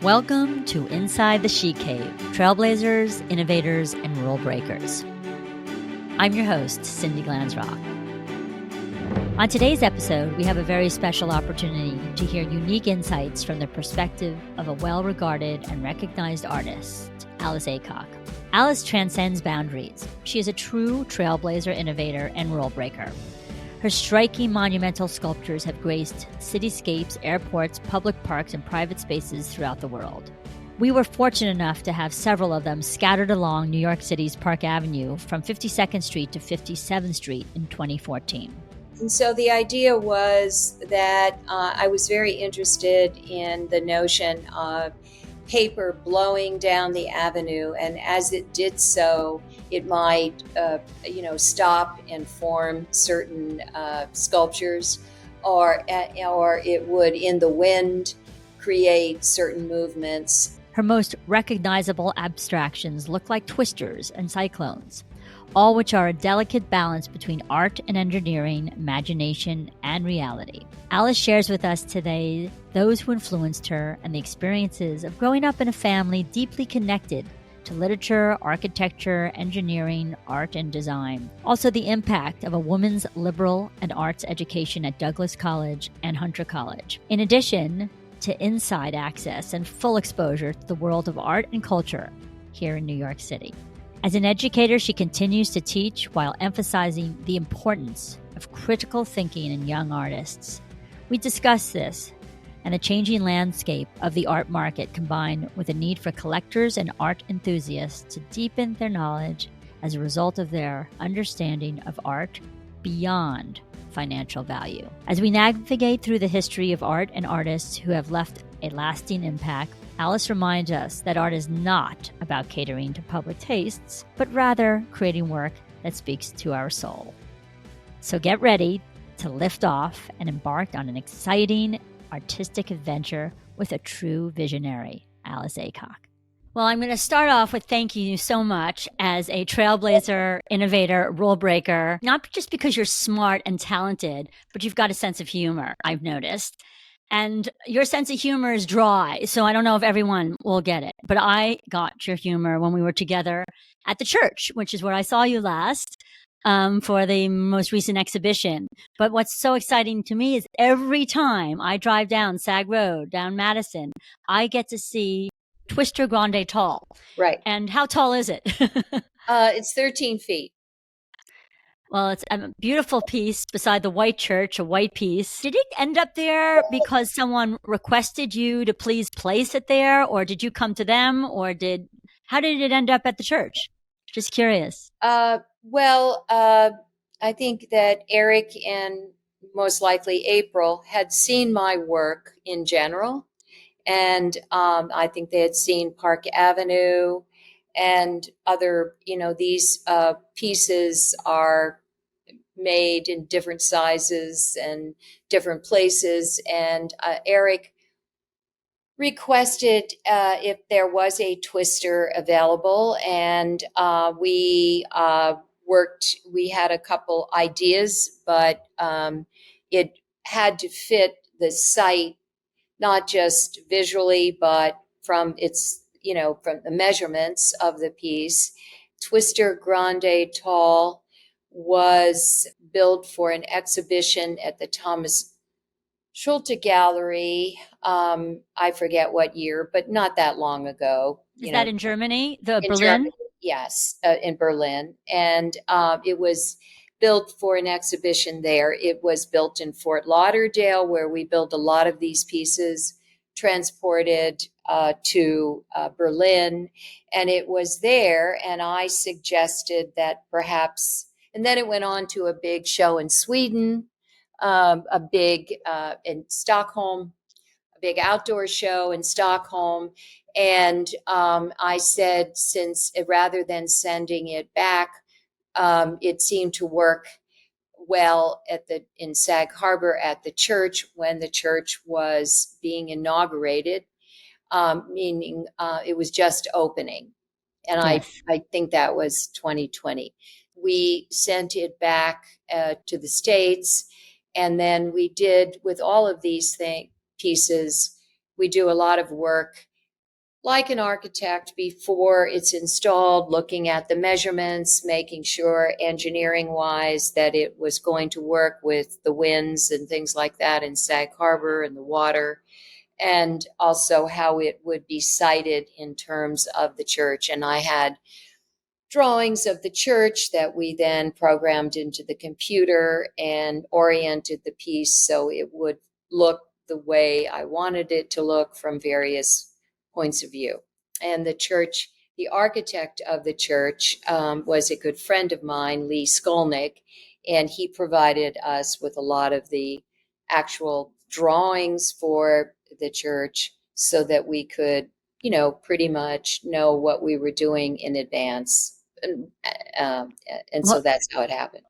Welcome to Inside the She Cave, Trailblazers, Innovators, and Rule Breakers. I'm your host, Cindy Glansrock. On today's episode, we have a very special opportunity to hear unique insights from the perspective of a well-regarded and recognized artist, Alice Aycock. Alice transcends boundaries. She is a true trailblazer innovator and rule breaker. Her striking monumental sculptures have graced cityscapes, airports, public parks, and private spaces throughout the world. We were fortunate enough to have several of them scattered along New York City's Park Avenue from 52nd Street to 57th Street in 2014. And so the idea was that I was very interested in the notion of paper blowing down the avenue, and as it did so, it might, stop and form certain sculptures, or it would, in the wind, create certain movements. Her most recognizable abstractions look like twisters and cyclones, all which are a delicate balance between art and engineering, imagination, and reality. Alice shares with us today those who influenced her and the experiences of growing up in a family deeply connected to literature, architecture, engineering, art, and design. Also, the impact of a woman's liberal and arts education at Douglas College and Hunter College. In addition to inside access and full exposure to the world of art and culture here in New York City. As an educator, she continues to teach while emphasizing the importance of critical thinking in young artists. We discuss this and the changing landscape of the art market, combined with a need for collectors and art enthusiasts to deepen their knowledge as a result of their understanding of art beyond financial value. As we navigate through the history of art and artists who have left a lasting impact, Alice reminds us that art is not about catering to public tastes, but rather creating work that speaks to our soul. So get ready to lift off and embark on an exciting artistic adventure with a true visionary, Alice Aycock. Well, I'm going to start off with thanking you so much as a trailblazer, innovator, rule breaker, not just because you're smart and talented, but you've got a sense of humor, I've noticed. And your sense of humor is dry, so I don't know if everyone will get it. But I got your humor when we were together at the church, which is where I saw you last for the most recent exhibition. But what's so exciting to me is every time I drive down Sag Road, down Madison, I get to see Twister Grande tall. Right. And how tall is it? It's 13 feet. Well, it's a beautiful piece beside the white church, a white piece. Did it end up there because someone requested you to please place it there, or did you come to them, or how did it end up at the church? Just curious. I think that Eric and most likely April had seen my work in general, and I think they had seen Park Avenue and other, these pieces are made in different sizes and different places. And Eric requested if there was a twister available. And we had a couple ideas, but it had to fit the site, not just visually, but from from the measurements of the piece. Twister Grande Tall was built for an exhibition at the ｃｈǐც̌ც̌ც̌ Gallery. I forget what year, but not that long ago. Is that in Germany? In Berlin? Germany, yes, in Berlin. And it was built for an exhibition there. It was built in Fort Lauderdale, where we built a lot of these pieces, transported to Berlin, and it was there. And I suggested that perhaps, and then it went on to a big show in Sweden, a big in Stockholm, a big outdoor show in Stockholm. And I said, since rather than sending it back, it seemed to work well in Sag Harbor at the church when the church was being inaugurated, meaning it was just opening. And yes. I think that was 2020. We sent it back to the States. And then we did, with all of these pieces, we do a lot of work like an architect before it's installed, looking at the measurements, making sure engineering wise that it was going to work with the winds and things like that in Sag Harbor and the water, and also how it would be sited in terms of the church. And I had drawings of the church that we then programmed into the computer and oriented the piece so it would look the way I wanted it to look from various points of view. And the church, the architect of the church was a good friend of mine, Lee Skolnick, and he provided us with a lot of the actual drawings for the church so that we could, pretty much know what we were doing in advance. And so Well, that's how it happened.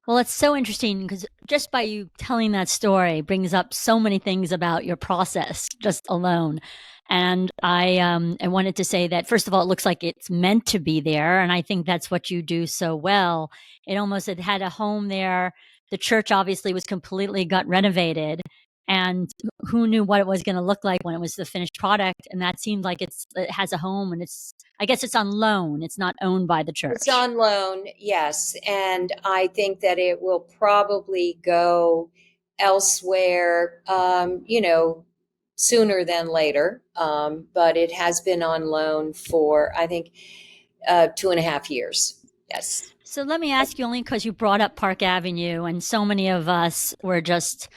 well, it's so interesting because just by you telling that story brings up so many things about your process just alone. And I wanted to say that, first of all, it looks like it's meant to be there. And I think that's what you do so well. It had a home there. The church obviously was completely got renovated. And who knew what it was going to look like when it was the finished product? And that seemed like it has a home, and I guess it's on loan. It's not owned by the It's church. on loan, yes. And I think that it will probably go elsewhere, sooner than later. But it has been on loan for, I think, 2.5 years. Yes. So let me ask you, only because you brought up Park Avenue, and so many of us were just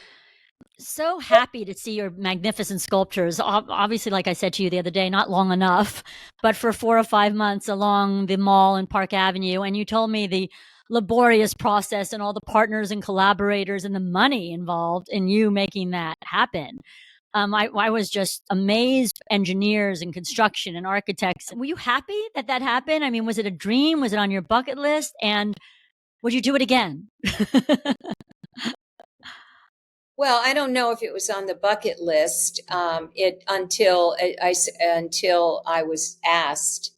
so happy to see your magnificent sculptures. Obviously, like I said to you the other day, not long enough, but for 4 or 5 months along the mall and Park Avenue. And you told me the laborious process and all the partners and collaborators and the money involved in you making that happen. I was just amazed. Engineers and construction and architects. Were you happy that that happened? I mean, was it a dream? Was it on your bucket list? And would you do it again? Well, I don't know if it was on the bucket list. It until I was asked.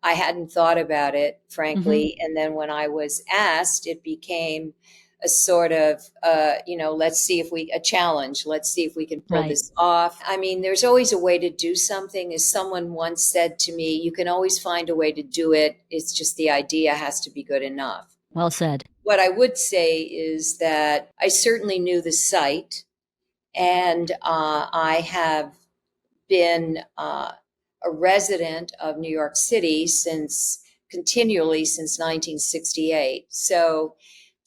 I hadn't thought about it, Mm-hmm. frankly. And then when I was asked, it became a sort of, let's see if a challenge. Let's see if we can pull Right. this off. I mean, there's always a way to do something. As someone once said to me, you can always find a way to do it. It's just the idea has to be good enough. Well said. What I would say is that I certainly knew the site, and I have been a resident of New York City continually since 1968. So,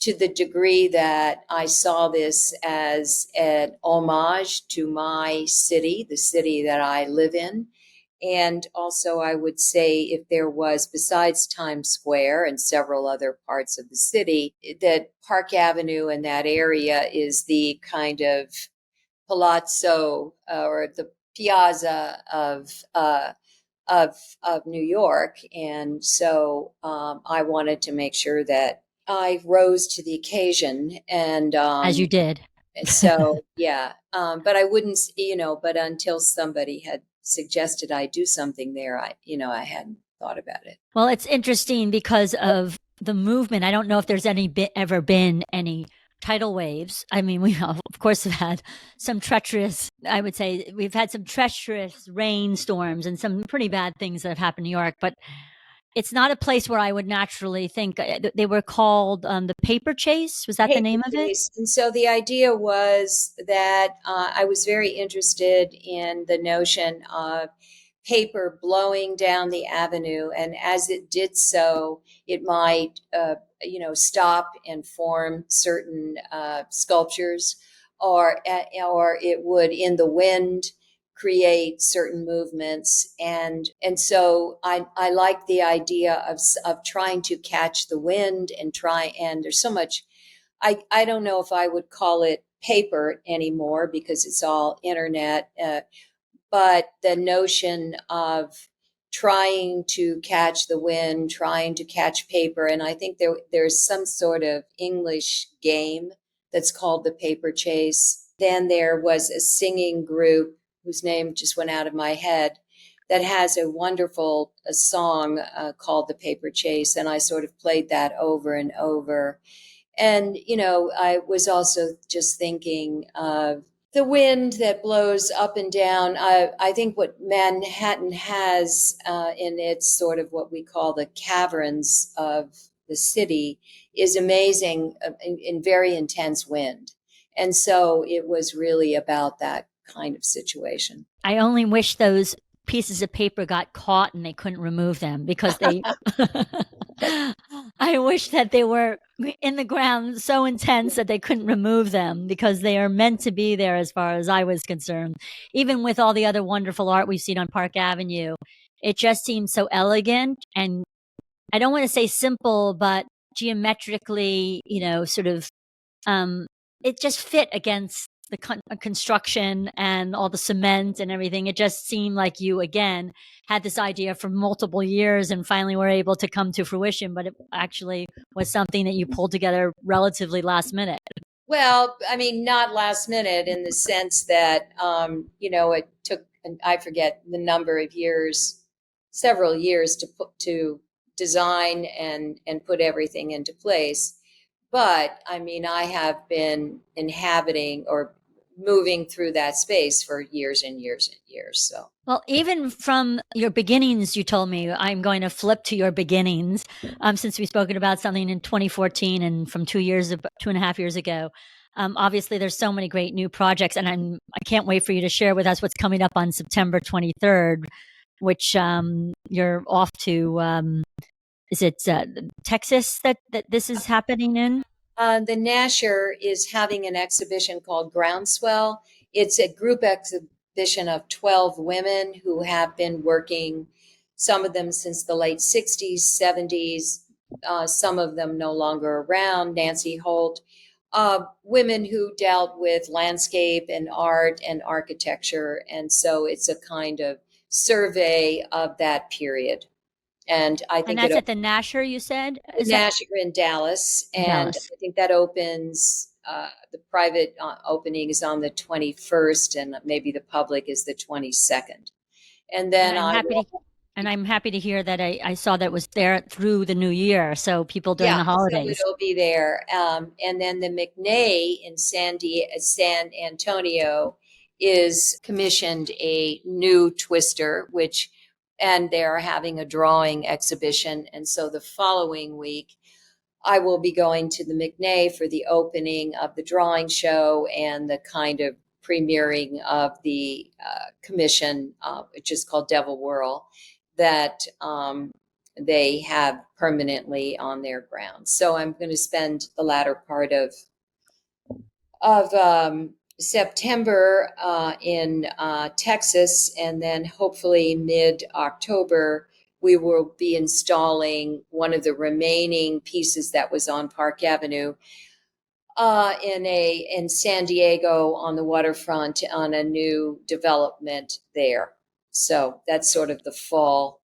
to the degree that I saw this as an homage to my city, the city that I live in, and also, I would say if there was, besides Times Square and several other parts of the city, that Park Avenue and that area is the kind of palazzo or the piazza of New York. And so I wanted to make sure that I rose to the occasion. And As you did. so, yeah, but I wouldn't, but until somebody had suggested I do something there, I hadn't thought about it. Well, it's interesting because of the movement. I don't know if there's ever been any tidal waves. I mean, we of course have had some treacherous, I would say, we've had some treacherous rainstorms and some pretty bad things that have happened in New York, but it's not a place where I would naturally think. They were called the Paper Chase. Was that the Paper name of it? chase. And so the idea was that I was very interested in the notion of paper blowing down the avenue. And as it did so, it might, stop and form certain sculptures, or it would, in the wind, create certain movements. And so I like the idea of trying to catch the wind and there's so much. I don't know if I would call it paper anymore because it's all internet, but the notion of trying to catch the wind, trying to catch paper. And I think there's some sort of English game that's called the paper chase. Then there was a singing group whose name just went out of my head that has a wonderful song called the paper chase. And I sort of played that over and over. And, I was also just thinking of The wind that blows up and down. I think what Manhattan has in its sort of what we call the caverns of the city is amazing in very intense wind. And so it was really about that kind of situation. I only wish those pieces of paper got caught and they couldn't remove them because they I wish that they were in the ground so intense that they couldn't remove them because they are meant to be there as far as I was concerned. Even with all the other wonderful art we've seen on Park Avenue, it just seems so elegant and I don't want to say simple, but geometrically, sort of it just fit against the construction and all the cement and everything. It just seemed like you, again, had this idea for multiple years and finally were able to come to fruition, but it actually was something that you pulled together relatively last minute. Well, I mean, not last minute in the sense that, it took, I forget the number of years, several years to design and put everything into place. But I mean, I have been inhabiting or moving through that space for years and years and years. So, well, even from your beginnings, you told me I'm going to flip to your beginnings, since we've spoken about something in 2014 and from 2.5 years ago. Obviously, there's so many great new projects, and I can't wait for you to share with us what's coming up on September 23rd, which you're off to. Is it Texas that this is happening in? the Nasher is having an exhibition called Groundswell. It's a group exhibition of 12 women who have been working, some of them since the late 60s, 70s, some of them no longer around, Nancy Holt, women who dealt with landscape and art and architecture. And so it's a kind of survey of that period. And I think that's at the Nasher, you said? Nasher in Dallas, and Dallas. I think that opens. The private opening is on the 21st, and maybe the public is the 22nd. And then I'm happy to hear that I saw that was there through the new year. So people during the holidays. So it'll be there. And then the McNay in San Antonio is commissioned a new twister, and they're having a drawing exhibition. And so the following week, I will be going to the McNay for the opening of the drawing show and the kind of premiering of the commission, which is called Devil Whirl, that they have permanently on their grounds. So I'm going to spend the latter part of September in Texas, and then hopefully mid-October we will be installing one of the remaining pieces that was on Park Avenue in San Diego on the waterfront on a new development there. So that's sort of the fall.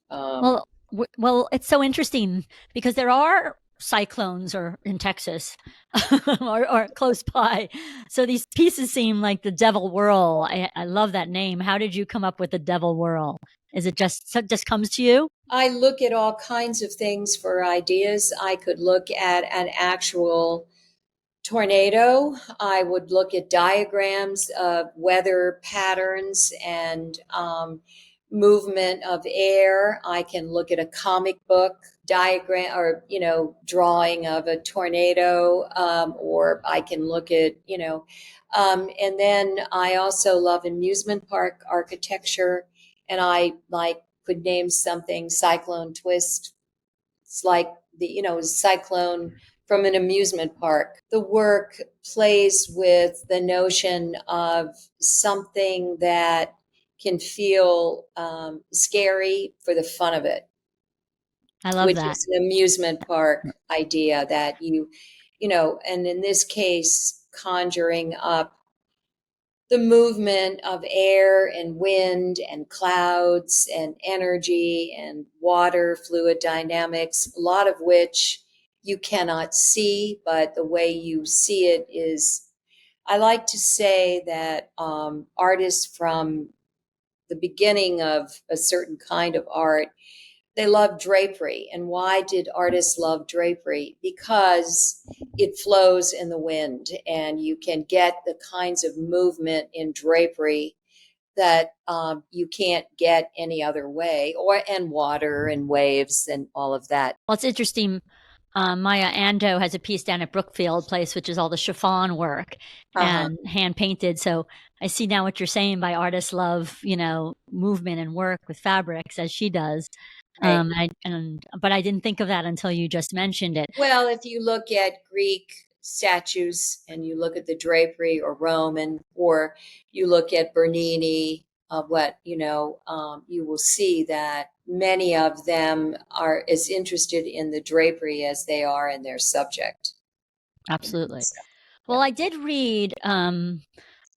Well, it's so interesting because there are cyclones or in Texas or close by. So these pieces seem like the Devil Whirl. I love that name. How did you come up with the Devil Whirl? Is it just comes to you? I look at all kinds of things for ideas. I could look at an actual tornado. I would look at diagrams of weather patterns and movement of air. I can look at a comic book diagram or, drawing of a tornado, or I can look at, and then I also love amusement park architecture. And I could name something cyclone twist. It's like the, cyclone from an amusement park. The work plays with the notion of something that can feel scary for the fun of it. I love that. Which is an amusement park idea that and in this case, conjuring up the movement of air and wind and clouds and energy and water fluid dynamics, a lot of which you cannot see, but the way you see it is, I like to say that artists from the beginning of a certain kind of art They love drapery. And why did artists love drapery? Because it flows in the wind, and you can get the kinds of movement in drapery that you can't get any other way, and water and waves and all of that. Well, it's interesting. Maya Angelou has a piece down at Brookfield Place, which is all the chiffon work and hand painted. So I see now what you're saying by artists love, movement and work with fabrics as she does. Right. But I didn't think of that until you just mentioned it. Well, if you look at Greek statues and you look at the drapery, or Roman, or you look at Bernini, you will see that many of them are as interested in the drapery as they are in their subject. Absolutely. So, Well, I did read,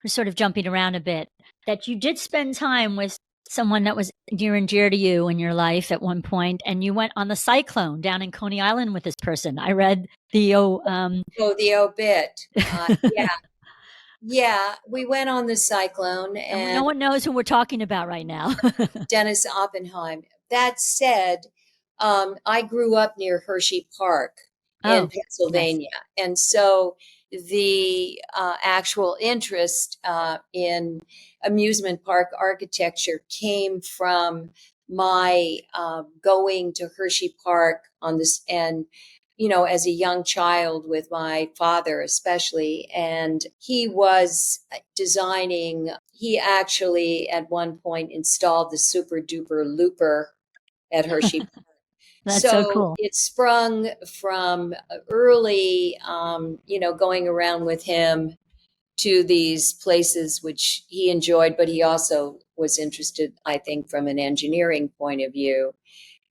sort of jumping around a bit, that you did spend time with someone that was near and dear to you in your life at one point, and you went on the cyclone down in Coney Island with this person. I read the the obit. Yeah, we went on the cyclone, and no one knows who we're talking about right now. Dennis Oppenheim. That said, I grew up near Hershey Park in Pennsylvania. Yes. And so the actual interest in amusement park architecture came from my going to Hershey Park on this, and as a young child with my father, especially. And he was designing, he actually at one point installed the super duper looper at Hershey Park. That's so cool. It sprung from early, going around with him to these places which he enjoyed, but he also was interested, I think, from an engineering point of view,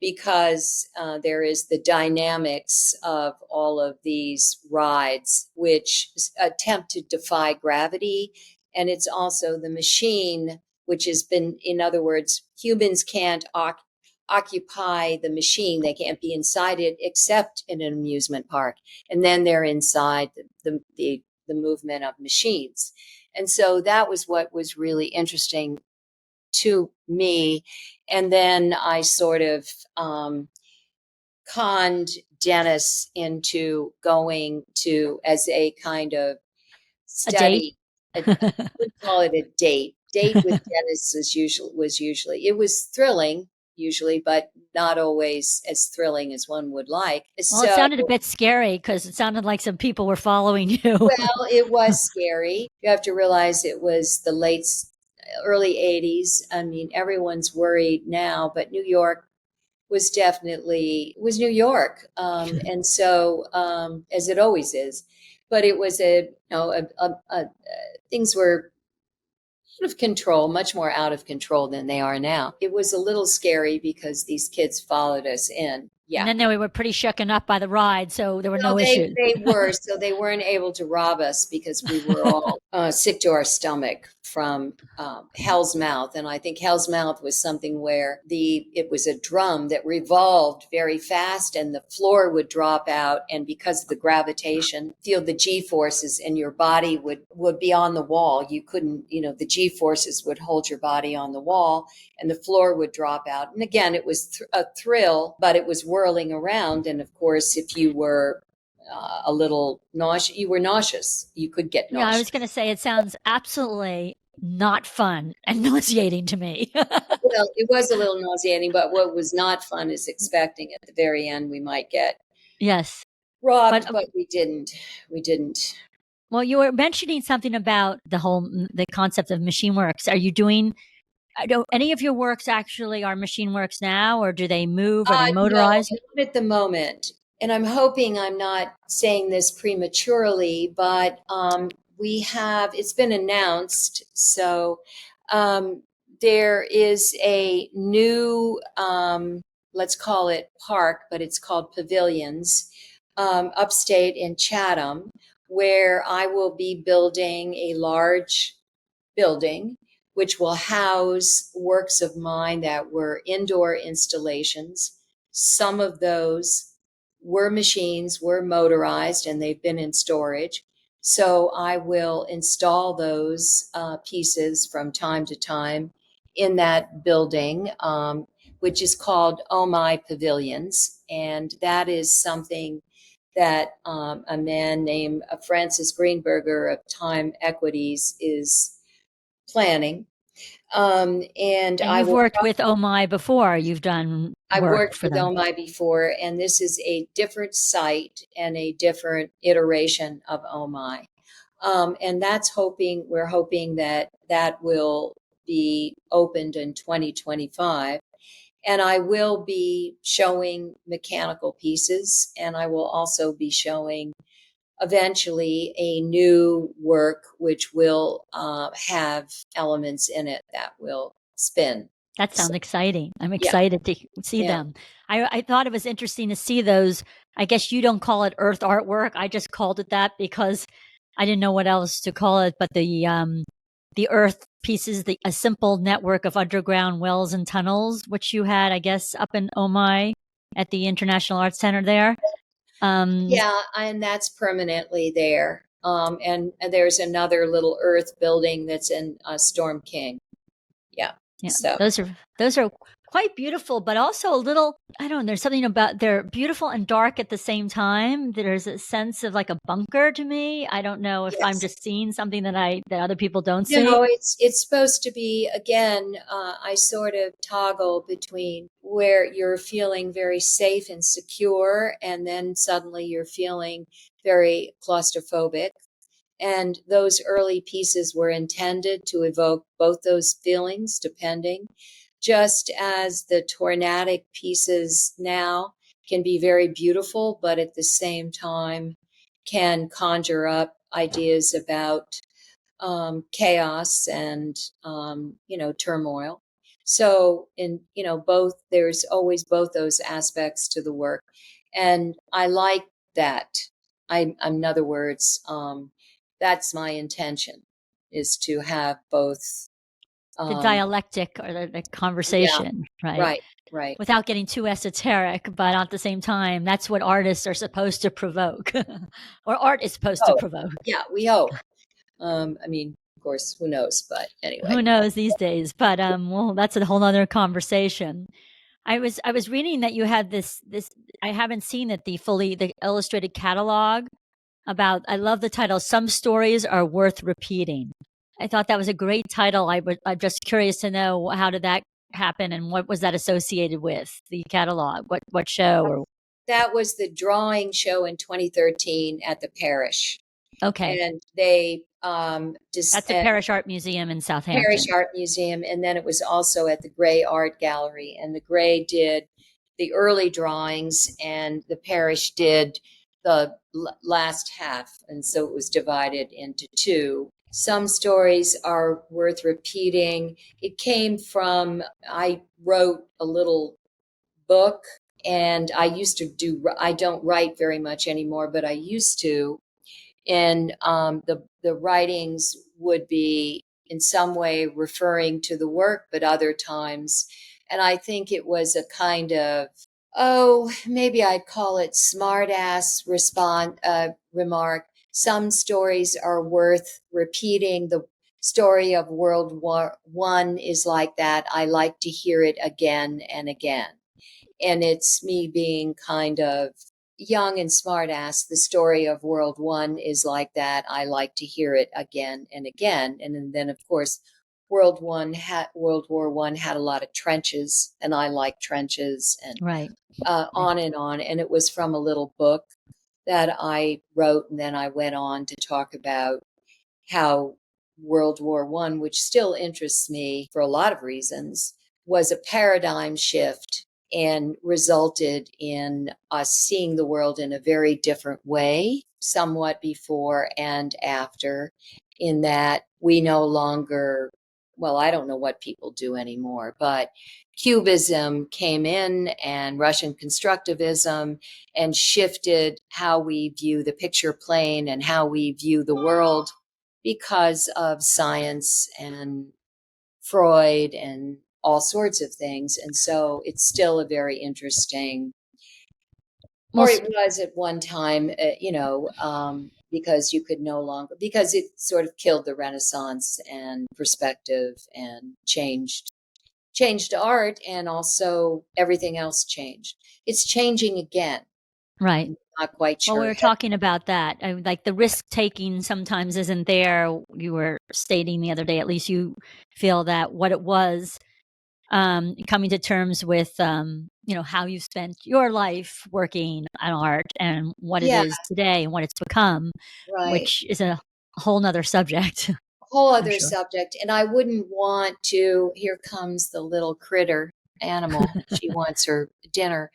because there is the dynamics of all of these rides which attempt to defy gravity. And it's also the machine, which has been, in other words, humans can't occupy the machine. They can't be inside it except in an amusement park. And then they're inside the movement of machines. And so that was what was really interesting to me. And then I sort of conned Dennis into going to, as a kind of study, I would call it a date. Date with Dennis was usually, it was thrilling usually, but not always as thrilling as one would like. Well, it sounded a bit scary because it sounded like some people were following you. Well, it was scary. You have to realize it was the early 80s. I mean, everyone's worried now, but New York was New York. And so, as it always is, but it was things were out of control, much more out of control than they are now. It was a little scary because these kids followed us in. Yeah. And then we were pretty shooken up by the ride, so there were no issues. They were, so they weren't able to rob us because we were all sick to our stomach from Hell's Mouth. And I think Hell's Mouth was something where it was a drum that revolved very fast and the floor would drop out. And because of the gravitation, feel the G-forces, and your body would be on the wall. You couldn't, the G-forces would hold your body on the wall and the floor would drop out. And again, it was a thrill, but it was whirling around. And of course, if you were a little nauseous, you were nauseous. You could get nauseous. Yeah, I was going to say, it sounds absolutely not fun and nauseating to me. Well, it was a little nauseating, but what was not fun is expecting at the very end we might get robbed, but we didn't. Well, you were mentioning something about the concept of machine works. Are you doing, any of your works actually are machine works now, or do they move? Are they motorized? No, not at the moment. And I'm hoping I'm not saying this prematurely, but it's been announced. So there is a new, let's call it park, but it's called Pavilions, upstate in Chatham, where I will be building a large building which will house works of mine that were indoor installations. Some of those were motorized, and they've been in storage. So I will install those pieces from time to time in that building, which is called Oh My Pavilions. And that is something that a man named Francis Greenberger of Time Equities is planning. And you've worked with Oh My before. You've done I've work worked for with them. Oh My before, and this is a different site and a different iteration of Oh My. And we're hoping that that will be opened in 2025. And I will be showing mechanical pieces, and I will also be showing eventually a new work which will have elements in it that will spin. That sounds exciting. I'm Yeah, excited to see yeah. them. I thought it was interesting to see those. I guess you don't call it earth artwork. I just called it that because I didn't know what else to call it. But the earth pieces, a simple network of underground wells and tunnels, which you had, I guess, up in Omai at the International Arts Center there. Yeah, and that's permanently there. And there's another little earth building that's in Storm King. Yeah. Yeah, So those are quite beautiful, but also a little, I don't know, there's something about they're beautiful and dark at the same time. There's a sense of like a bunker to me. I don't know if I'm yes. just seeing something that other people don't see. No, it's supposed to be again. I sort of toggle between where you're feeling very safe and secure, and then suddenly you're feeling very claustrophobic. And those early pieces were intended to evoke both those feelings, depending, just as the tornadic pieces now can be very beautiful, but at the same time can conjure up ideas about chaos and turmoil. So both, there's always both those aspects to the work, and I like that. In other words, that's my intention, is to have both. The dialectic or the Yeah, conversation, right? right. Without getting too esoteric, but at the same time, that's what artists are supposed to provoke, or art is supposed to Oh, provoke. yeah, we hope. I mean, of course, who knows? But anyway. Who knows these days? But well, that's a whole other conversation. I was reading that you had this I haven't seen it, the illustrated catalog about, I love the title, Some Stories Are Worth Repeating. I thought that was a great title. I'm just curious to know, how did that happen and what was that associated with the catalog? What show or That was the drawing show in 2013 at the parish. okay. And they That's a Parish Art Museum in Parish Southampton. Art Museum, and then it was also at the Gray Art Gallery. And the Gray did the early drawings, and the Parish did the last half, and so it was divided into two. Some stories are worth repeating. It came from, I wrote a little book, and I don't write very much anymore, but I used to. And the writings would be in some way referring to the work, but other times, and I think it was a kind of, maybe I'd call it smart ass remark. Some stories are worth repeating. The story of World War One is like that. I like to hear it again and again. And it's me being kind of young and smart ass. The story of World One is like that. I like to hear it again and again. And then of course, World War One had a lot of trenches, and I like trenches, and Right. on and on. And it was from a little book that I wrote, and then I went on to talk about how World War One, which still interests me for a lot of reasons, was a paradigm shift and resulted in us seeing the world in a very different way, somewhat before and after, in that we no longer, well, I don't know what people do anymore, but Cubism came in and Russian constructivism and shifted how we view the picture plane and how we view the world because of science and Freud and all sorts of things. And so it's still a very interesting, or it was at one time, because you could no longer, because it sort of killed the Renaissance and perspective and changed changed art, and also everything else changed. It's changing again. Right. I'm not quite Well, we sure. were talking about that. Like the risk taking sometimes isn't there. You were stating the other day, at least you feel that what it was, coming to terms with, how you've spent your life working on art and what it Yeah, is today and what it's become, right. which is a whole nother subject, Whole I'm other sure. subject. And I wouldn't want to, here comes the little critter animal. She wants her dinner.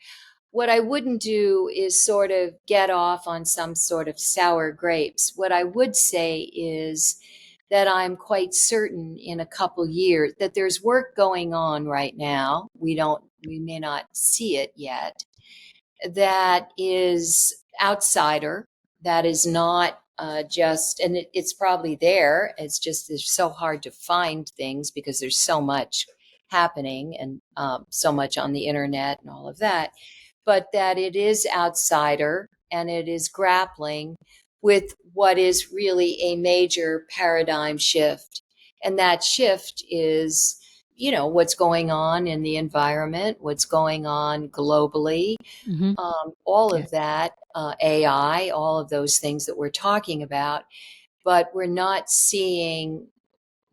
What I wouldn't do is sort of get off on some sort of sour grapes. What I would say is that I'm quite certain in a couple years that there's work going on right now. We may not see it yet. That is outsider. That is not just, and it's probably there. It's just it's so hard to find things because there's so much happening and so much on the internet and all of that. But that it is outsider and it is grappling with what is really a major paradigm shift. And that shift is, what's going on in the environment, what's going on globally, Hmm. all Yeah. of that, AI, all of those things that we're talking about. But we're not seeing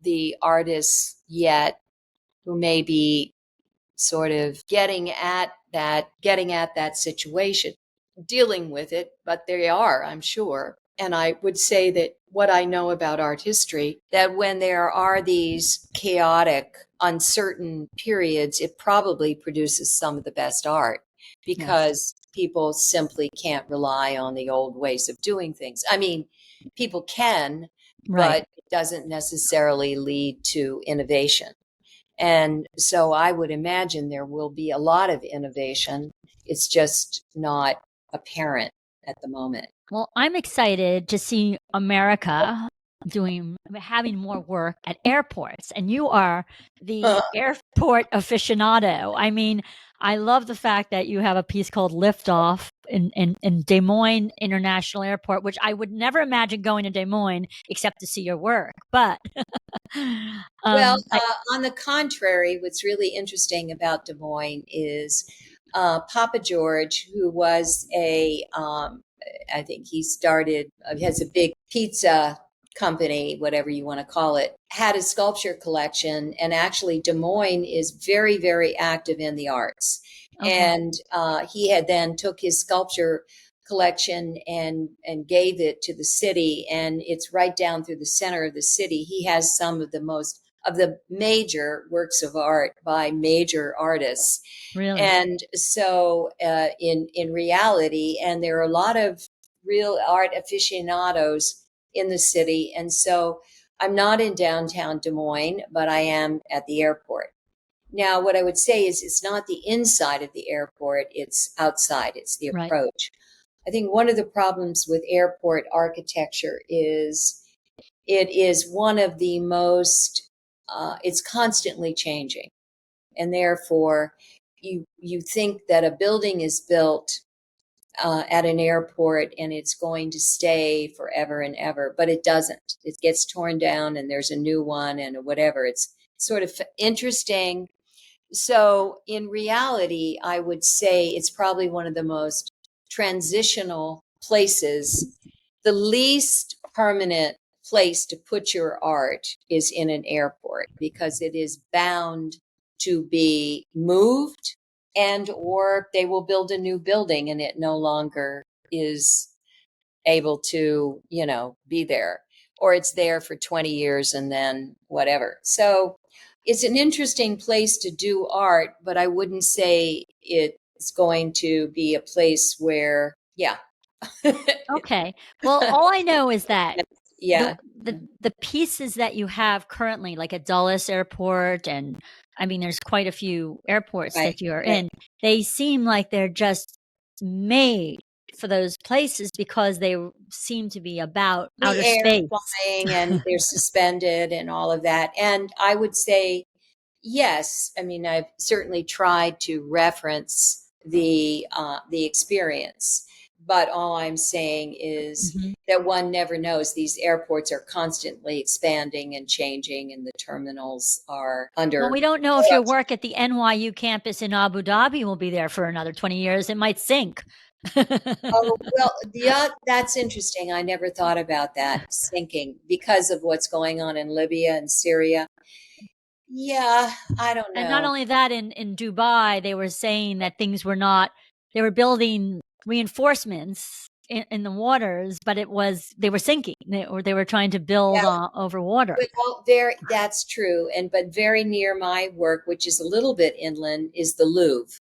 the artists yet who may be sort of getting at that situation, dealing with it, but they are, I'm sure. And I would say that what I know about art history, that when there are these chaotic, uncertain periods, it probably produces some of the best art Yes. because people simply can't rely on the old ways of doing things. I mean, people can, Right. but it doesn't necessarily lead to innovation. And so I would imagine there will be a lot of innovation. It's just not apparent at the moment. Well, I'm excited to see America having more work at airports, and you are the airport aficionado. I mean, I love the fact that you have a piece called Liftoff in Des Moines International Airport, which I would never imagine going to Des Moines except to see your work. But Well, I, on the contrary, what's really interesting about Des Moines is Papa George, who was I think he started, has a big pizza company, whatever you want to call it, had a sculpture collection. And actually, Des Moines is very, very active in the arts. okay, And he had then took his sculpture collection and gave it to the city. And it's right down through the center of the city. He has some of the major works of art by major artists. really, And so in reality, and there are a lot of real art aficionados in the city. And so I'm not in downtown Des Moines, but I am at the airport. Now, what I would say is it's not the inside of the airport, it's outside, it's the right, approach. I think one of the problems with airport architecture is it is one of the most, it's constantly changing. And therefore, you think that a building is built at an airport and it's going to stay forever and ever, but it doesn't. It gets torn down and there's a new one and whatever. It's sort of interesting. So, in reality, I would say it's probably one of the most transitional places. The least permanent place to put your art is in an airport because it is bound to be moved, and or they will build a new building and it no longer is able to, be there, or it's there for 20 years and then whatever. So it's an interesting place to do art, but I wouldn't say it's going to be a place where, yeah. okay. Well, all I know is that the Yeah, the pieces that you have currently, like at Dulles Airport, and I mean, there's quite a few airports right, that you're right. in. They seem like they're just made for those places because they seem to be about The outer air space. flying and they're suspended and all of that. And I would say, yes. I mean, I've certainly tried to reference the experience, But all I'm saying is that one never knows. These airports are constantly expanding and changing, and the terminals are under. Well, we don't know if your work at the NYU campus in Abu Dhabi will be there for another 20 years. It might sink. Oh, well, that's interesting. I never thought about that sinking because of what's going on in Libya and Syria. Yeah, I don't know. And not only that, in Dubai, they were saying that things were not, they were building reinforcements in the waters, but they were sinking, or they were trying to build over water. Well, that's true. But very near my work, which is a little bit inland, is the Louvre.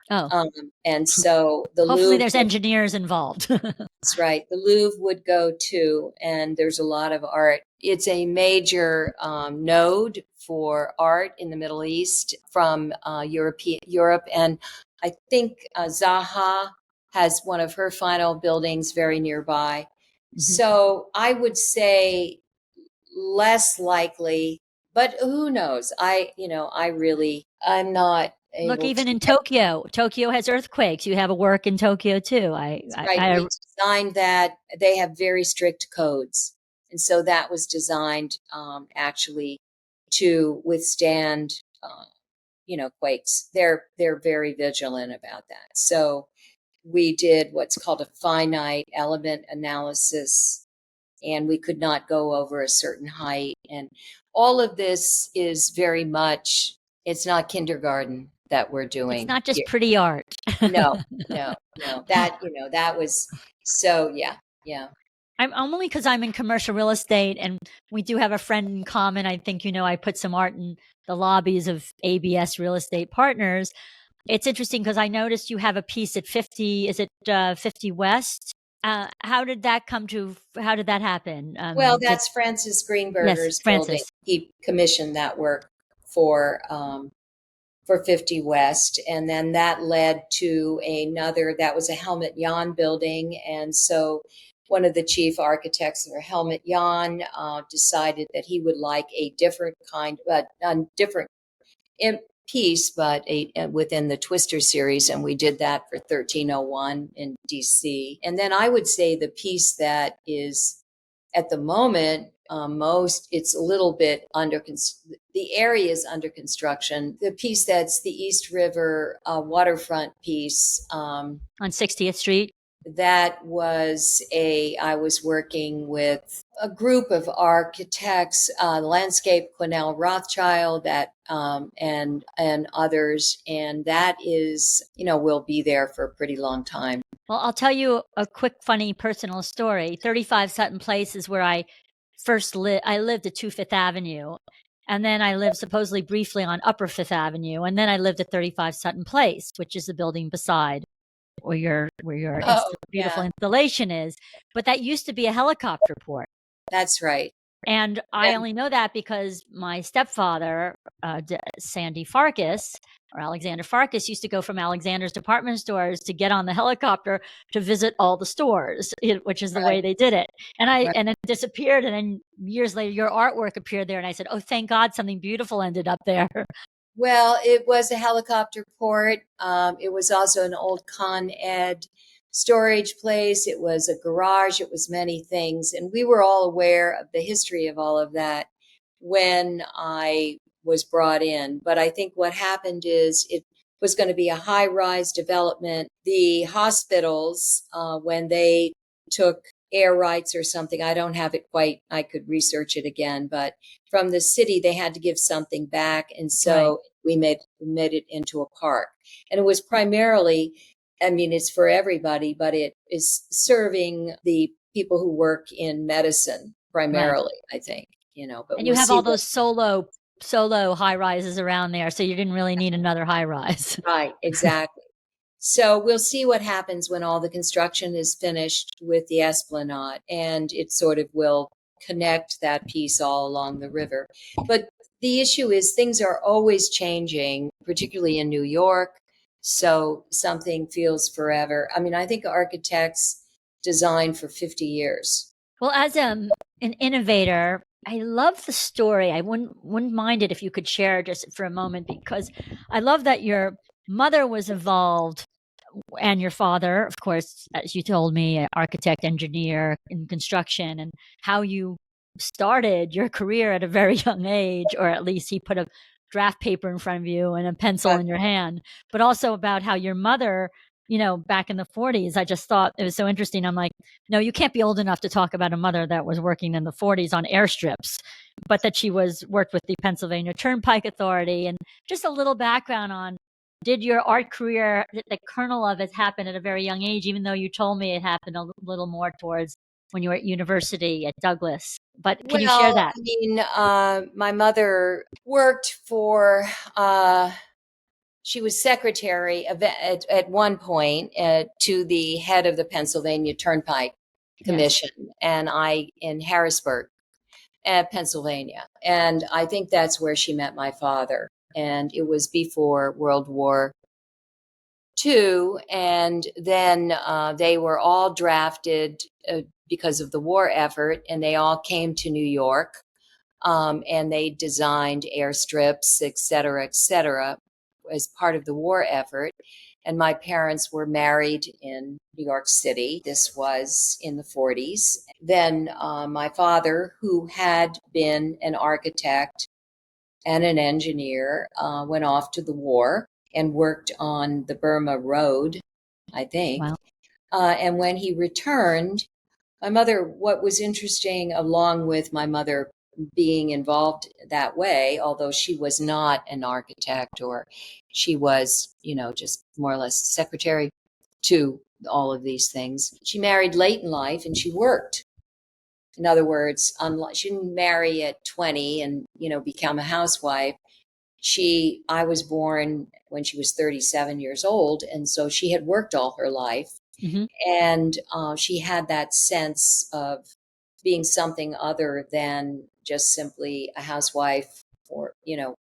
Oh. And so the hopefully Louvre, there's engineers involved. That's right. The Louvre would go too, and there's a lot of art. It's a major node for art in the Middle East from Europe, and I think Zaha has one of her final buildings very nearby. So I would say less likely, but who knows? I'm not. Look, even in Tokyo has earthquakes. You have a work in Tokyo too. We designed that. They have very strict codes, and so that was designed actually to withstand, quakes. They're very vigilant about that. So we did what's called a finite element analysis, and we could not go over a certain height. And all of this is very much. It's not kindergarten that we're doing. It's not just pretty art. No. That was so, yeah. I'm only because I'm in commercial real estate, and we do have a friend in common. I think, I put some art in the lobbies of ABS Real Estate Partners. It's interesting because I noticed you have a piece at 50, is it 50 West? How did that happen? Well, that's Francis Greenberger's building. He commissioned that work for 50 West. And then that led to another, that was a Helmut Jahn building. And so one of the chief architects for Helmut Jahn decided that he would like a different different piece, but within the Twister series. And we did that for 1301 in DC. And then I would say the piece that is at the moment, it's a little bit the area is under construction. The piece that's the East River waterfront piece on 60th Street. That was I was working with a group of architects, landscape Cornell Rothschild, and others, and that is, will be there for a pretty long time. Well, I'll tell you a quick, funny personal story. 35 Sutton Place is where I first lived. I lived at 2 Fifth Avenue, and then I lived supposedly briefly on Upper Fifth Avenue, and then I lived at 35 Sutton Place, which is the building beside where your beautiful installation is. But that used to be a helicopter port. That's right. And I only know that because my stepfather, Sandy Farkas, or Alexander Farkas, used to go from Alexander's department stores to get on the helicopter to visit all the stores, which is the way they did it. And and it disappeared. And then years later, your artwork appeared there. And I said, oh, thank God something beautiful ended up there. Well, it was a helicopter port. It was also an old Con Ed storage place. It was a garage. It was many things. And we were all aware of the history of all of that when I was brought in. But I think what happened is it was going to be a high-rise development. The hospitals, when they took air rights or something, I don't have it quite, I could research it again, but from the city, they had to give something back. And so we made it into a park. And it was primarily, it's for everybody, but it is serving the people who work in medicine primarily, I think, But and you have all those solo high rises around there, so you didn't really need another high rise. Right, exactly. So we'll see what happens when all the construction is finished with the Esplanade, and it sort of will connect that piece all along the river. But the issue is things are always changing, particularly in New York. So something feels forever. I think architects design for 50 years. Well, as an innovator, I love the story. I wouldn't mind it if you could share just for a moment, because I love that your mother was involved and your father, of course, as you told me, an architect, engineer in construction, and how you started your career at a very young age, or at least he put a draft paper in front of you and a pencil in your hand, but also about how your mother, back in the 40s, I just thought it was so interesting. I'm like, no, you can't be old enough to talk about a mother that was working in the 40s on airstrips, but that she worked with the Pennsylvania Turnpike Authority. And just a little background on, did your art career, the kernel of it happen at a very young age, even though you told me it happened a little more towards when you were at university at Douglas? But can you share that? I mean, my mother worked for, she was secretary at one point to the head of the Pennsylvania Turnpike Commission, and in Harrisburg, Pennsylvania. And I think that's where she met my father. And it was before World War II. And then they were all drafted because of the war effort, and they all came to New York, and they designed airstrips, et cetera, as part of the war effort. And my parents were married in New York City. This was in the 40s. Then my father, who had been an architect and an engineer, went off to the war and worked on the Burma Road, I think. Wow. And when he returned, my mother, what was interesting, along with my mother being involved that way, although she was not an architect, or she was, just more or less secretary to all of these things, she married late in life and she worked. In other words, she didn't marry at 20 and, become a housewife. I was born when she was 37 years old. And so she had worked all her life. Mm-hmm. And she had that sense of being something other than just simply a housewife or,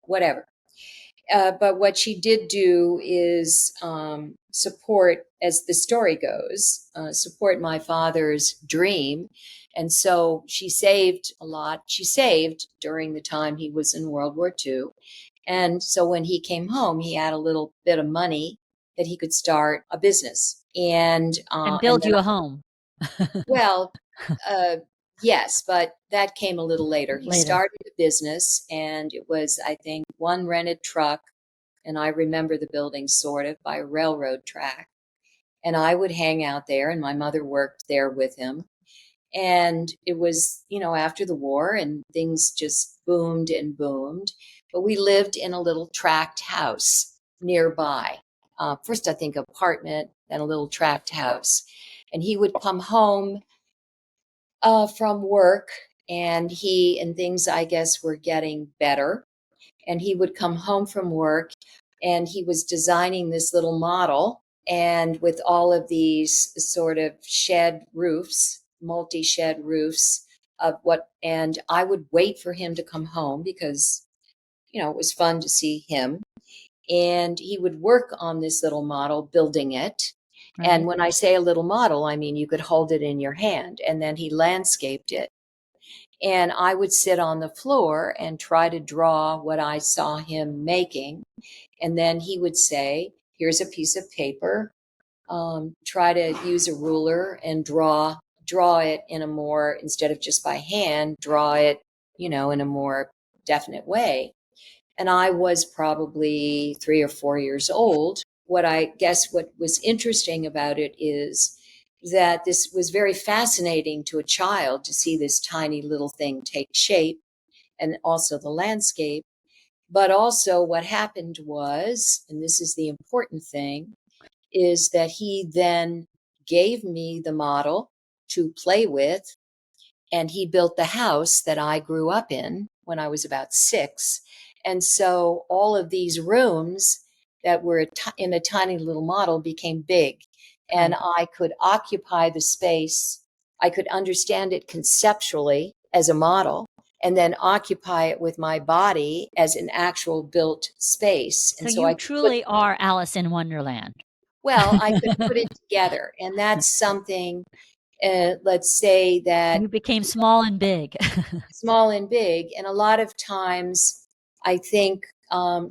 whatever. But what she did do is support, as the story goes, support my father's dream. And so she saved a lot. She saved during the time he was in World War II. And so when he came home, he had a little bit of money that he could start a business and build you a home. Well, yes, but that came a little later. He started a business, and it was, I think, one rented truck. And I remember the building sort of by a railroad track. And I would hang out there, and my mother worked there with him. And it was, after the war, and things just boomed and boomed. But we lived in a little tract house nearby. First, I think, apartment, then a little tract house. And he would come home from work, and things, I guess, were getting better. And he would come home from work, and he was designing this little model, and with all of these sort of shed roofs, multi-shed roofs and I would wait for him to come home because, it was fun to see him. And he would work on this little model, building it. Right. And when I say a little model, I mean, you could hold it in your hand, and then he landscaped it. And I would sit on the floor and try to draw what I saw him making. And then he would say, here's a piece of paper. Try to use a ruler and draw it in a more, instead of just by hand, draw it, in a more definite way. And I was probably 3 or 4 years old. What was interesting about it is that this was very fascinating to a child to see this tiny little thing take shape, and also the landscape. But also what happened was, and this is the important thing, is that he then gave me the model to play with, and he built the house that I grew up in when I was about 6. And so all of these rooms that were in a tiny little model became big, and I could occupy the space. I could understand it conceptually as a model, and then occupy it with my body as an actual built space. And so you truly are Alice in Wonderland. Well, I could put it together, and that's something. Let's say that you became small and big. Small and big, and a lot of times I think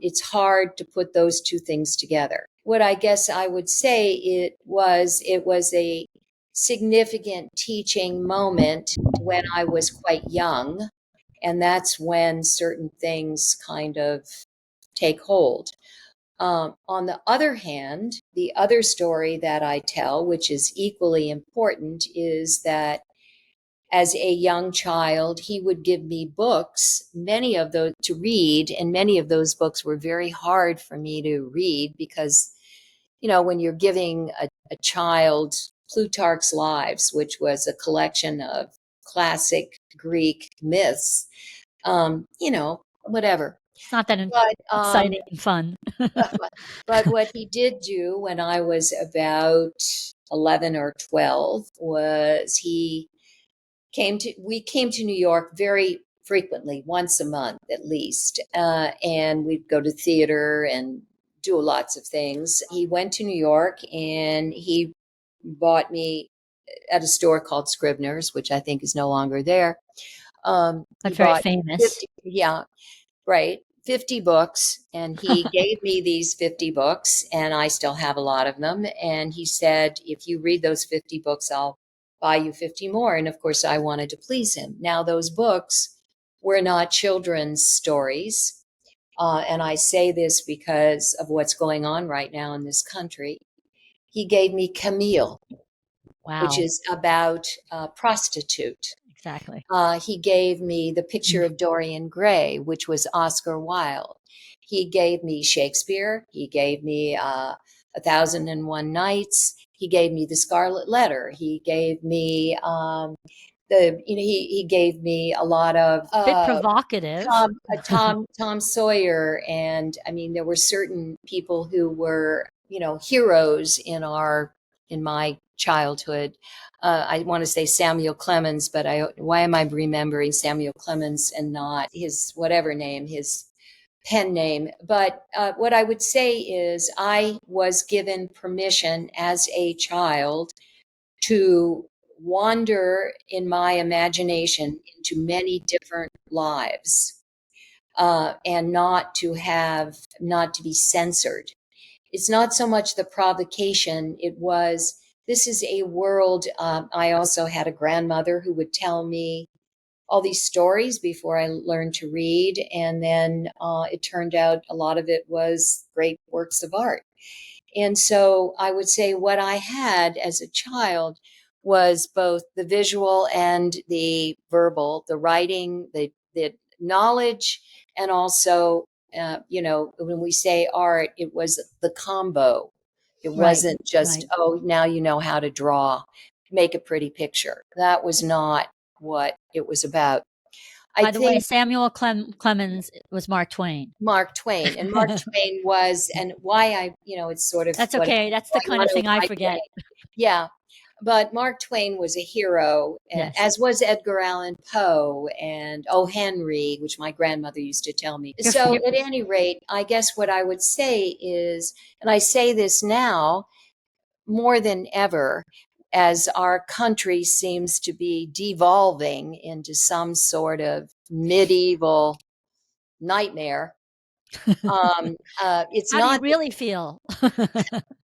it's hard to put those two things together. what I guess I would say it was a significant teaching moment when I was quite young. And that's when certain things kind of take hold. On the other hand, the other story that I tell, which is equally important, is that as a young child, he would give me books, many of those to read, and many of those books were very hard for me to read because, when you're giving a child Plutarch's Lives, which was a collection of classic Greek myths, whatever. It's not that But exciting and fun. but what he did do when I was about 11 or 12 was we came to New York very frequently, once a month at least, and we'd go to theater and do lots of things. He went to New York and he bought me at a store called Scribner's, which I think is no longer there. But he very bought famous. 50, yeah, right. 50 books. And he gave me these 50 books, and I still have a lot of them. And he said, if you read those 50 books, I'll buy you 50 more. And of course, I wanted to please him. Now, those books were not children's stories. And I say this because of what's going on right now in this country. He gave me Camille, which Wow. is about a prostitute. Exactly. He gave me The Picture of Dorian Gray, which was Oscar Wilde. He gave me Shakespeare. He gave me 1001 Nights. He gave me The Scarlet Letter. He gave me he gave me a lot of Bit provocative. Tom Sawyer, and I mean there were certain people who were heroes in my childhood. I want to say Samuel Clemens, but why am I remembering Samuel Clemens and not his whatever name, his pen name? But what I would say is I was given permission as a child to wander in my imagination into many different lives, and not to be censored. It's not so much the provocation, it was, this is a world. I also had a grandmother who would tell me all these stories before I learned to read. And then it turned out a lot of it was great works of art. And so I would say what I had as a child was both the visual and the verbal, the writing, the knowledge, and also, when we say art, it was the combo. It wasn't just, oh, now you know how to draw, make a pretty picture. That was not what it was about. By the way, Samuel Clemens was Mark Twain. Mark Twain. And Mark Twain was, and why it's sort of. That's okay. That's the kind of thing I forget. Yeah. But Mark Twain was a hero, yes. As was Edgar Allan Poe and O. Henry, which my grandmother used to tell me. So at any rate, I guess what I would say is, and I say this now more than ever, as our country seems to be devolving into some sort of medieval nightmare. It's how not. do you really feel?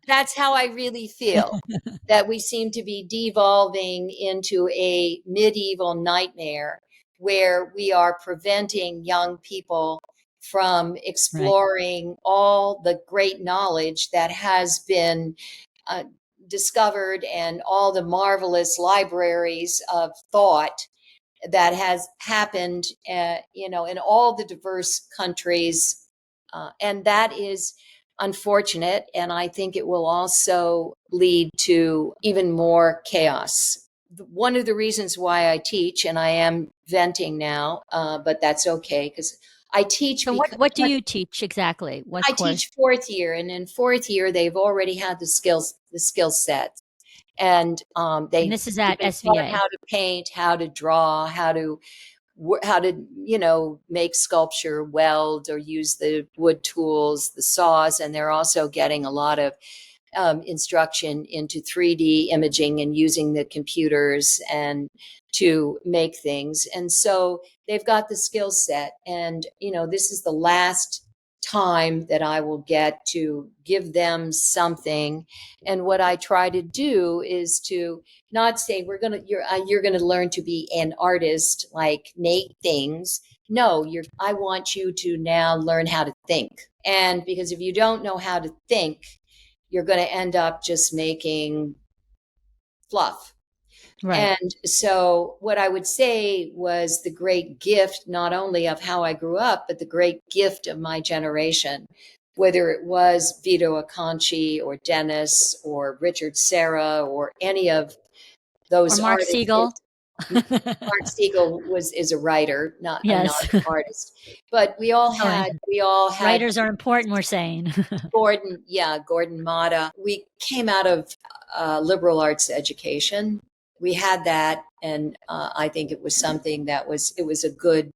That's how I really feel. That we seem to be devolving into a medieval nightmare where we are preventing young people from exploring all the great knowledge that has been discovered, and all the marvelous libraries of thought that has happened, in all the diverse countries. And that is unfortunate. And I think it will also lead to even more chaos. One of the reasons why I teach, and I am venting now, but that's okay because I teach. So what do you teach exactly? What I teach fourth year, and in fourth year they've already had the skill set, and and this is at SVA. How to paint, how to draw, how to make sculpture, weld, or use the wood tools, the saws, and they're also getting a lot of instruction into 3D imaging and using the computers and to make things. And so they've got the skill set, and this is the last time that I will get to give them something. And what I try to do is to not say you're gonna learn to be an artist, like make things. No, I want you to now learn how to think. And because if you don't know how to think, you're going to end up just making fluff. Right. And so what I would say was the great gift, not only of how I grew up, but the great gift of my generation, whether it was Vito Acconci or Dennis or Richard Serra or any of those Or Mark artists. Siegel. Mark Siegel is a writer, not an Yes. artist. But we all had Writers are important, we're saying. Gordon Matta. We came out of liberal arts education. We had that, and I think it was something that was a good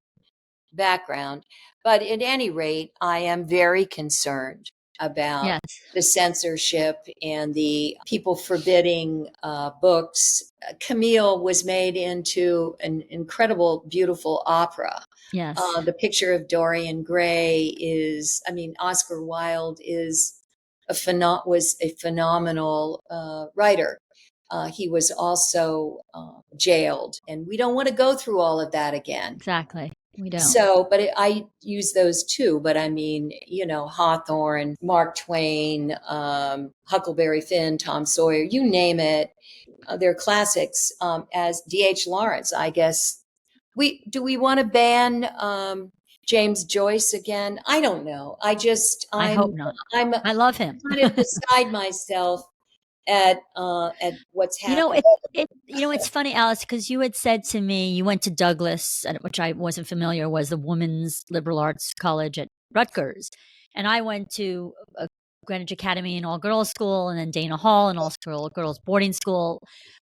background. But at any rate, I am very concerned about Yes. the censorship and the people forbidding books. Camille was made into an incredible, beautiful opera. Yes. The picture of Dorian Gray Oscar Wilde was a phenomenal writer. He was also jailed, and we don't want to go through all of that again. Exactly. We don't. So, but I use those too. But I mean, Hawthorne, Mark Twain, Huckleberry Finn, Tom Sawyer, you name it. They're classics. As D.H. Lawrence, I guess. Do we want to ban James Joyce again? I don't know. I hope not. I love him. kind of beside myself at what's happening. It's funny, Alice, because you had said to me you went to Douglas, which I wasn't familiar, was the women's liberal arts college at Rutgers, and I went to a Greenwich Academy, an all-girls school, and then Dana Hall, an all-girls boarding school.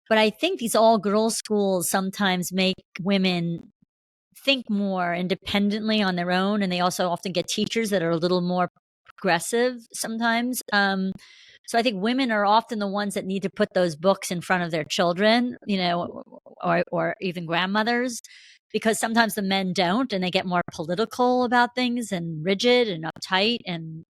But I think these all-girls schools sometimes make women think more independently on their own, and they also often get teachers that are a little more progressive sometimes. So I think women are often the ones that need to put those books in front of their children, or even grandmothers, because sometimes the men don't, and they get more political about things and rigid and uptight, and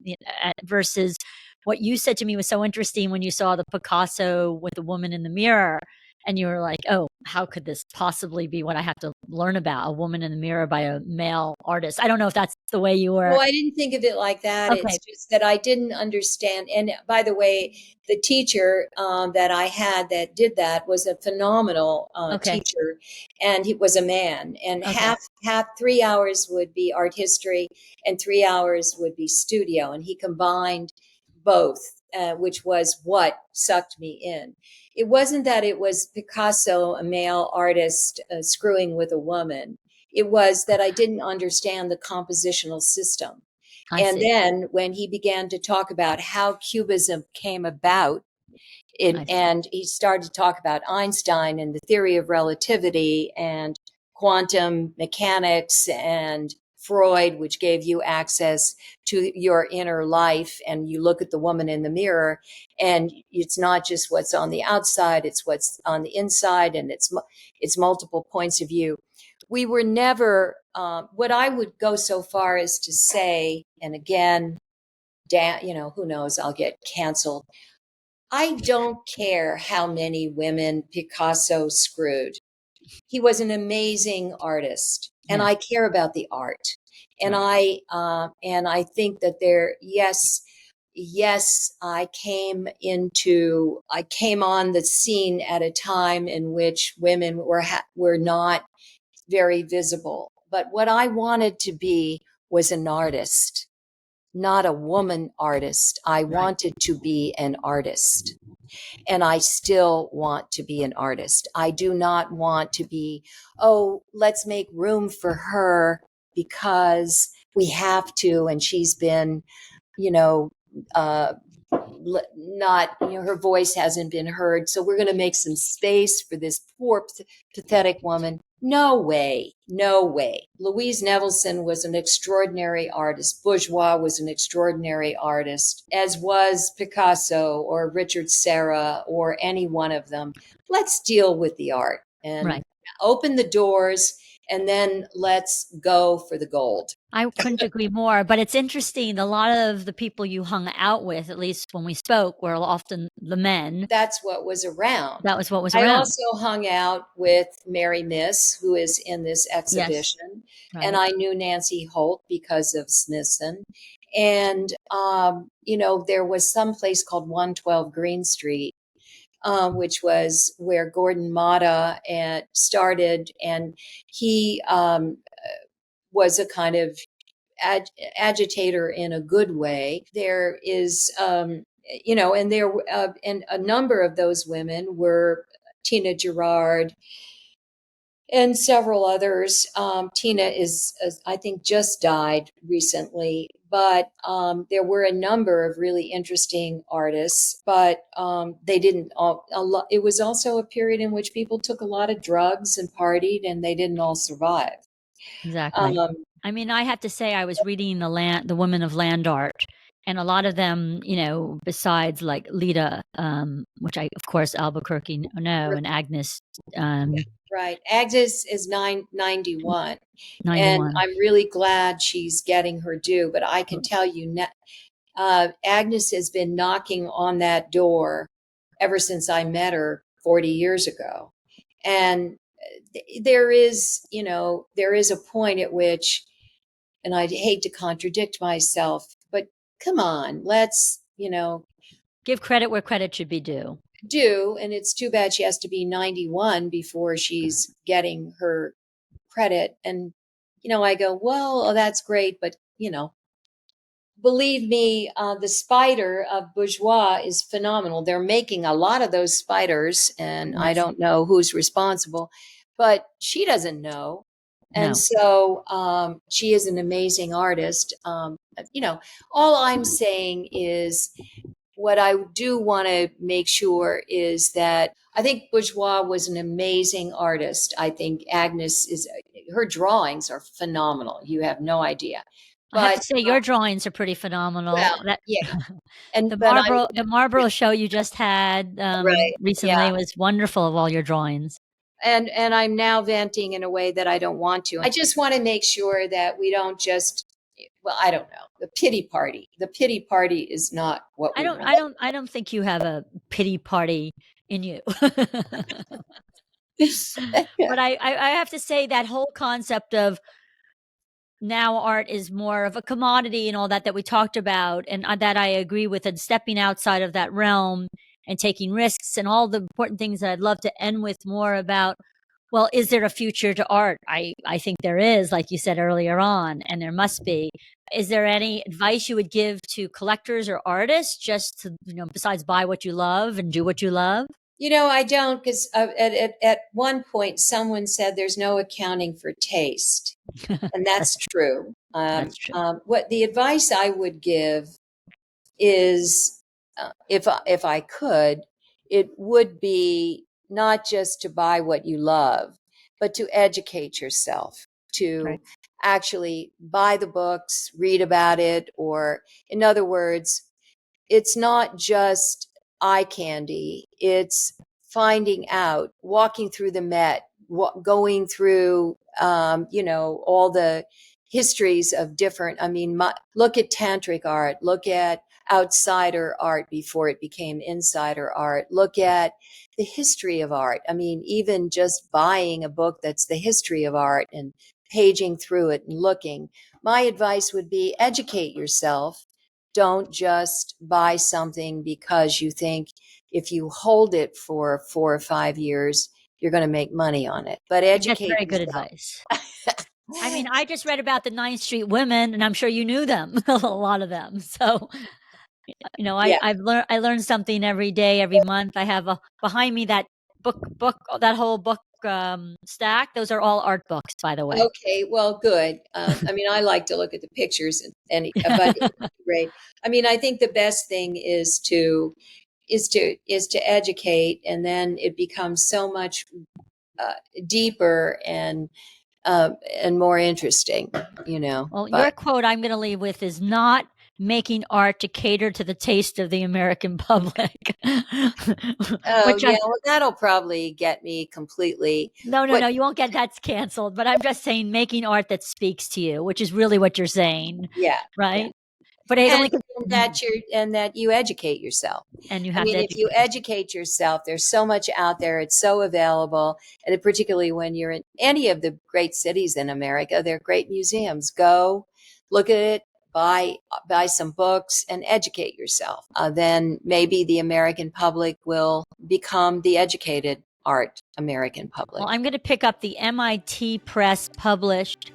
versus what you said to me was so interesting when you saw the Picasso with the woman in the mirror. And you were like, oh, how could this possibly be what I have to learn about? A woman in the mirror by a male artist. I don't know if that's the way you were. No, I didn't think of it like that. Okay. It's just that I didn't understand. And by the way, the teacher that I had that did that was a phenomenal teacher, and he was a man. And half 3 hours would be art history, and 3 hours would be studio. And he combined both, which was what sucked me in. It wasn't that it was Picasso, a male artist, screwing with a woman. It was that I didn't understand the compositional system. Then when he began to talk about how Cubism came about, and he started to talk about Einstein and the theory of relativity and quantum mechanics and Freud, which gave you access to your inner life, and you look at the woman in the mirror, and it's not just what's on the outside, it's what's on the inside, and it's multiple points of view. We were never, what I would go so far as to say, and again, who knows, I'll get canceled. I don't care how many women Picasso screwed. He was an amazing artist, and I care about the art. And I think that yes, I came on the scene at a time in which women were not very visible. But what I wanted to be was an artist, not a woman artist. I wanted to be an artist. And I still want to be an artist. I do not want to be, let's make room for her because we have to, and she's been, her voice hasn't been heard. So we're going to make some space for this poor, pathetic woman. No way. No way. Louise Nevelson was an extraordinary artist. Bourgeois was an extraordinary artist, as was Picasso or Richard Serra or any one of them. Let's deal with the art and open the doors and then let's go for the gold. I couldn't agree more, but it's interesting. A lot of the people you hung out with, at least when we spoke, were often the men. That's what was around. That was what was I around. also hung out with Mary Miss, who is in this exhibition, Yes. Right. and I knew Nancy Holt because of Smithson. And, there was some place called 112 Green Street, which was where Gordon Matta started, and he was a kind of agitator in a good way. There is, and a number of those women were Tina Gerard and several others. Tina is, I think, just died recently, but there were a number of really interesting artists, but they didn't all, it was also a period in which people took a lot of drugs and partied, and they didn't all survive. Exactly. I mean, I have to say, I was reading the Women of Land Art, and a lot of them, besides like Lita, which I, of course, Albuquerque know, and Agnes. Right. Agnes is 91. 91. And I'm really glad she's getting her due. But I can tell you, Agnes has been knocking on that door ever since I met her 40 years ago. And there is a point at which, and I hate to contradict myself, but come on, let's, give credit where credit should be due. And it's too bad she has to be 91 before she's getting her credit. And, I go, well, that's great, but, believe me, the spider of Bourgeois is phenomenal. They're making a lot of those spiders, and I don't know who's responsible, but she doesn't know. And so she is an amazing artist. All I'm saying is, what I do want to make sure is that I think Bourgeois was an amazing artist. I think Agnes her drawings are phenomenal. You have no idea. But I have to say, your drawings are pretty phenomenal. Well, yeah. And the Marlboro show you just had recently was wonderful, of all your drawings. And I'm now venting in a way that I don't want to. I just want to make sure that we don't just, well, I don't know, the pity party. The pity party is not what we want. I don't think you have a pity party in you. But I have to say, that whole concept of now art is more of a commodity and all that we talked about, and that I agree with, and stepping outside of that realm and taking risks and all the important things that I'd love to end with more about, well, is there a future to art? I think there is, like you said earlier on, and there must be. Is there any advice you would give to collectors or artists, just to, besides buy what you love and do what you love? I don't, because at one point someone said there's no accounting for taste. And that's true. That's true. What the advice I would give is, if I could, it would be not just to buy what you love, but to educate yourself, to actually buy the books, read about it, or in other words, it's not just eye candy. It's finding out, walking through the Met, going through, all the histories of different, look at tantric art, look at outsider art before it became insider art, look at the history of art. Even just buying a book that's the history of art and paging through it and looking. My advice would be, educate yourself. Don't just buy something because you think if you hold it for 4 or 5 years, you're going to make money on it. But educate yourself. That's very good advice. I just read about the 9th Street women, and I'm sure you knew them, a lot of them. So, I learned something every day, every month. I have behind me that book, that whole book stack. Those are all art books, by the way. Okay, well, good. I like to look at the pictures, but great. I think the best thing is to educate, and then it becomes so much deeper and more interesting. Well, your quote I'm going to leave with is, not making art to cater to the taste of the American public. Oh, yeah, well, that'll probably get me completely. No, you won't get that's canceled. But I'm just saying making art that speaks to you, which is really what you're saying. Yeah. Right? Yeah. But it and that you educate yourself. And you have if you educate yourself, there's so much out there. It's so available. And particularly when you're in any of the great cities in America, they're great museums. Go look at it, buy some books and educate yourself. Then maybe the American public will become the educated art American public. Well, I'm going to pick up the MIT Press published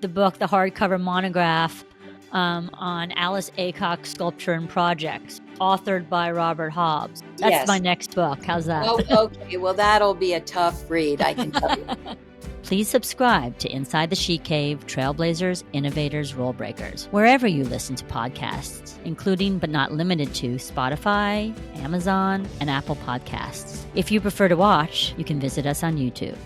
the book, the hardcover monograph on Alice Aycock Sculpture and Projects, authored by Robert Hobbs. That's my next book. How's that? Oh, okay. Well, that'll be a tough read, I can tell you. Please subscribe to Inside the She Cave, Trailblazers, Innovators, Rule Breakers, wherever you listen to podcasts, including but not limited to Spotify, Amazon, and Apple Podcasts. If you prefer to watch, you can visit us on YouTube.